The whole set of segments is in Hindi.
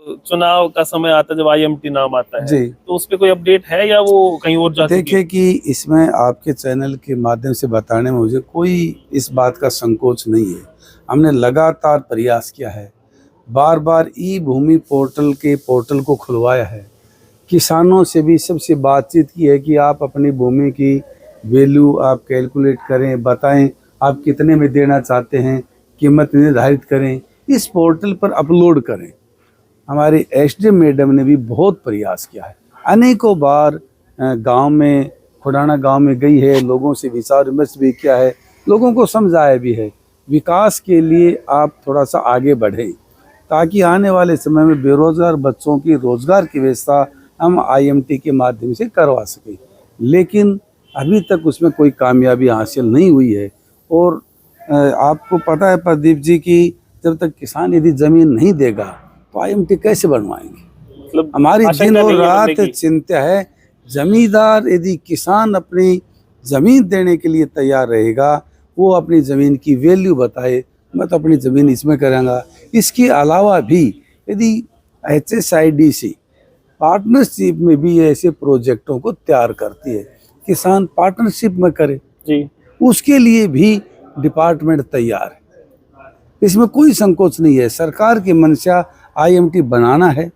चुनाव का समय आता है जब आईएमटी नाम आता है जी, तो उस पे कोई अपडेट है या वो कहीं और जा चुकी है? देखिए कि इसमें आपके चैनल के माध्यम से बताने में मुझे कोई इस बात का संकोच नहीं है। हमने लगातार प्रयास किया है, बार बार ई भूमि पोर्टल को खुलवाया है, किसानों से भी सबसे बातचीत की है कि आप अपनी भूमि की वैल्यू आप कैलकुलेट करें, बताएं आप कितने में देना चाहते हैं, कीमत निर्धारित करें, इस पोर्टल पर अपलोड करें। हमारी एसडीएम मैडम ने भी बहुत प्रयास किया है, अनेकों बार गांव में खुडाना गांव में गई है, लोगों से विचार विमर्श भी किया है, लोगों को समझाया भी है। विकास के लिए आप थोड़ा सा आगे बढ़ें ताकि आने वाले समय में बेरोजगार बच्चों की रोजगार की व्यवस्था हम आईएमटी के माध्यम से करवा सकें, लेकिन अभी तक उसमें कोई कामयाबी हासिल नहीं हुई है। और आपको पता है प्रदीप जी की जब तक किसान यदि ज़मीन नहीं देगा तो आईएमटी कैसे बनवाएंगे। मतलब हमारी दिन और रात बनने की। चिंता है। जमींदार यदि किसान अपनी ज़मीन देने के लिए तैयार रहेगा, वो अपनी ज़मीन की वैल्यू बताए, मैं तो अपनी ज़मीन इसमें करूँगा। इसके अलावा भी यदि HSIDC पार्टनरशिप में भी ऐसे प्रोजेक्टों को तैयार करती है, किसान पार्टनरशिप में करे जी, उसके लिए भी डिपार्टमेंट तैयार है। इसमें कोई संकोच नहीं है। सरकार की मंशा आईएमटी बनाना है,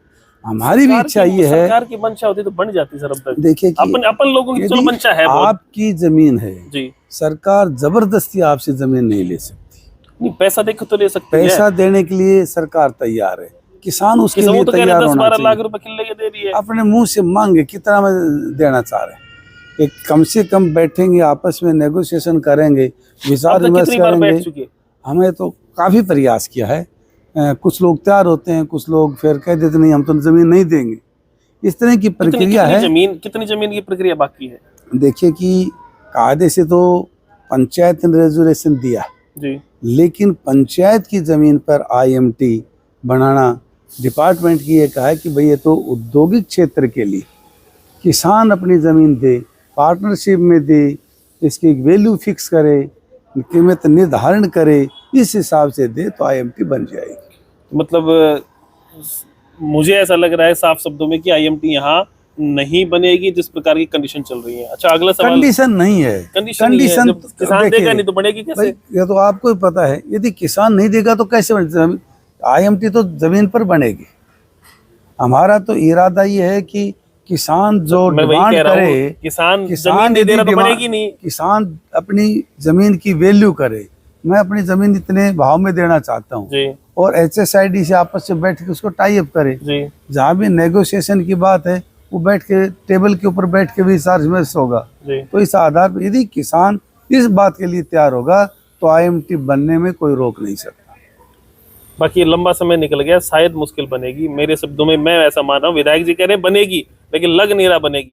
हमारी भी इच्छा ये है। सरकार की मंशा होती तो बन जाती सर। अब तक देखिए कि अपन लोगों की चलो मंशा है बहुत। आपकी जमीन है जी, सरकार जबरदस्ती आपसे जमीन नहीं ले सकती। नहीं पैसा देकर तो ले सकती है। पैसा देने के लिए सरकार तैयार है, किसान उसके लिए तो कह रहे तैयार होना 10-12 लाख चाहिए। रुपए किले के दे रही है। अपने मुंह से मांगे कितना में देना चाह रहे हैं, एक कम से कम बैठेंगे, आपस में नेगोशिएशन करेंगे, विचार विमर्श कितनी बार बैठ करेंगे। चुके? हमें तो काफ़ी प्रयास किया है। कुछ लोग तैयार होते हैं, कुछ लोग फिर कह देते नहीं हम तो ज़मीन नहीं देंगे। इस तरह की प्रक्रिया है। कितनी जमीन की प्रक्रिया बाकी है? देखिए कि कायदे से तो पंचायत ने रेजुलेशन दिया जी, लेकिन पंचायत की ज़मीन पर आईएमटी बनाना डिपार्टमेंट की ये कहा है कि भाई ये तो औद्योगिक क्षेत्र के लिए किसान अपनी ज़मीन दे, पार्टनरशिप में दे, इसकी वैल्यू फिक्स करे, कीमत निर्धारण करे, इस हिसाब से दे तो आईएमटी बन जाएगी। मतलब मुझे ऐसा लग रहा है साफ शब्दों में कि आईएमटी यहाँ नहीं बनेगी जिस प्रकार की कंडीशन चल रही है। अच्छा, अगला सवाल। कंडीशन नहीं है। कंडीशन जब किसान देगा नहीं तो बनेगी कैसे? ये तो आपको ही पता है, यदि किसान नहीं देगा तो कैसे आईएमटी तो जमीन पर बनेगी। हमारा तो इरादा ये है कि किसान जो डिमांड करे, किसान जमीन नहीं दे रहा तो बनेगी नहीं। किसान अपनी जमीन की वैल्यू करे, मैं अपनी जमीन इतने भाव में देना चाहता हूँ, और HSID से आपस में बैठ के उसको टाई अप करे। जहाँ भी नेगोशिएशन की बात है वो बैठ के टेबल के ऊपर बैठ के भी विचार विमर्श होगा। तो इस आधार पर यदि किसान इस बात के लिए तैयार होगा तो आईएमटी बनने में कोई रोक नहीं सकता। बाकी लंबा समय निकल गया, शायद मुश्किल बनेगी। मेरे शब्दों में मैं ऐसा मान रहा हूँ, विधायक जी कह रहे हैं बनेगी, लेकिन लग नहीं रहा बनेगी।